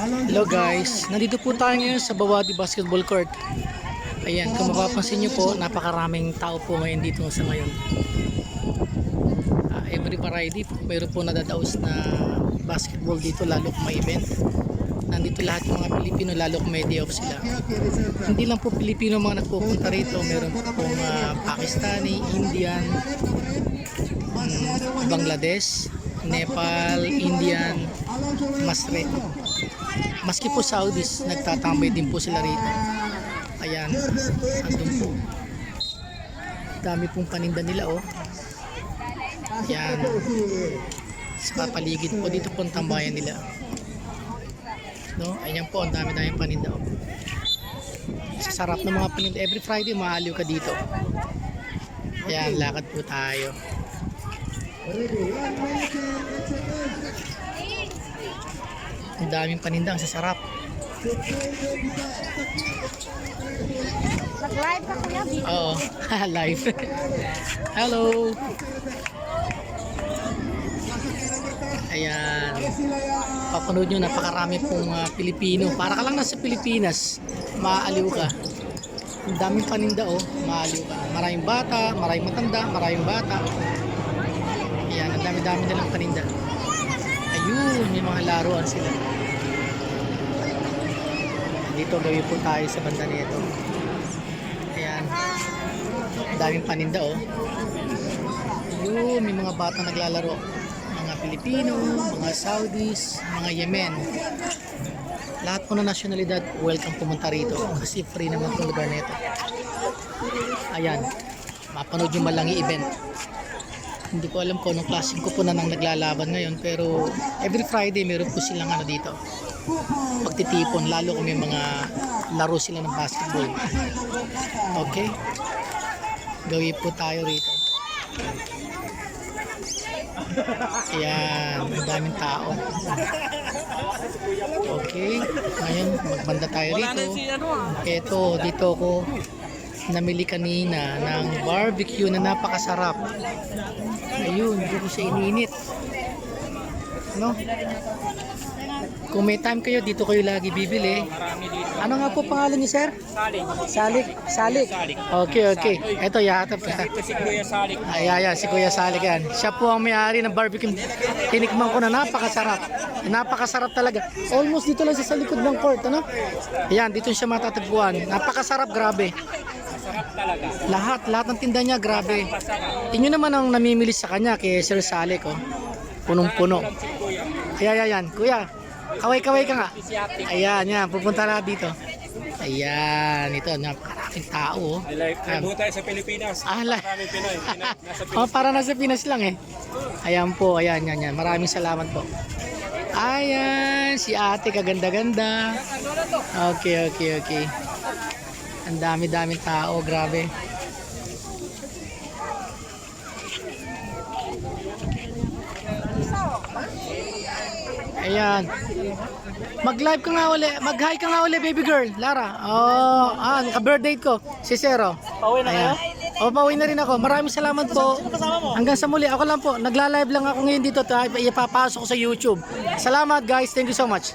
Hello guys, nandito po tayo ngayon sa Bawadi Basketball Court. Ayan, kung mapapansin nyo po, napakaraming tao po ngayon dito sa ngayon. Every Friday po, mayroon po nadadaos na basketball dito, lalo kung may event. Nandito lahat yung mga Pilipino, lalo kung may day off sila. Hindi lang po Pilipino mga nagpupunta rito, mayroon po pong Pakistani, Indian, Bangladesh, Nepal, Indian, Masre. Maski po Saudis, nagtatambay din po sila rito. Ayan, andun po. Dami pong paninda nila oh. Ayan. Sa paligid po, dito po ang tambayan nila. No? Ayan po, ang dami-dami paninda oh. Sa sarap ng mga paninda. Every Friday, maaliw ka dito. Ayan, lakad po tayo. Ang daming paninda, ang sasarap. Nag-live ka kuya? Oo, live. Hello. Ayan. Papanood nyo, napakarami pong Pilipino. Para ka lang nasa Pilipinas, maaaliw ka. Ang daming paninda oh, maaaliw ka. Maraming bata, maraming matanda, maraming bata. Ayan, ang dami-dami nilang paninda. Ayun, may mga laruan sila. Dito gawin po tayo sa banda nito. Ayan. Ang daming paninda oh. Ayun, may mga bata naglalaro. Mga Pilipino, mga Saudis, mga Yemen. Lahat po na nasyonalidad, welcome pumunta rito. Kasi free naman itong lugar nito. Ayan. Mapanood yung malangi event. Hindi ko alam kung anong klaseng ko po na nang naglalaban ngayon, pero every Friday meron po silang ano dito, pagtitipon, lalo kung may mga laro sila ng basketball. Okay, gawin po tayo rito. Ayan, ang daming tao. Okay, ngayon magbanda tayo rito. Ito, dito ko namili kanina ng barbecue na napakasarap. Ayun, dito sa ininit. No? Kung may time kayo, dito kayo lagi bibili. Ano nga po pangalan niyo, sir? Salik. Salik? Salik? Okay, okay. Ito, yahatap ka. Ito si Kuya Salik. Ayan, si Kuya Salik yan. Siya po ang may-ari ng barbecue. Tinikman ko na napakasarap. Napakasarap talaga. Almost dito lang sa likod ng court, ano? Ayan, dito siya matatagpuan. Napakasarap, grabe. Sarap talaga. Lahat ng tinda niya, grabe. Tingnan naman ang namimili sa kanya kay Sir Salik, oh. Punong-puno. Ayan. Kuya, kaway-kaway ka nga. Ayan, yan. Pupunta na dito. Ayan, ito. Napakaraming tao, oh. Live tayo sa Pilipinas. Maraming Pinoy. Nasa Oh, para nasa Pinas lang, eh. Ayan po, ayan. Maraming salamat po. Ayan, si ate kaganda-ganda. Okay. Ang dami-daming tao, grabe. Ayan. Mag-live ka nga uli. Mag-hi ka nga uli, baby girl. Lara. Oh, naka-birthday ko. Si Zero. Pauwi na kayo? Pauwi na rin ako. Maraming salamat po. Hanggang sa muli. Ako lang po. Nagla-live lang ako ngayon dito. Ipapasok ko sa YouTube. Salamat guys. Thank you so much.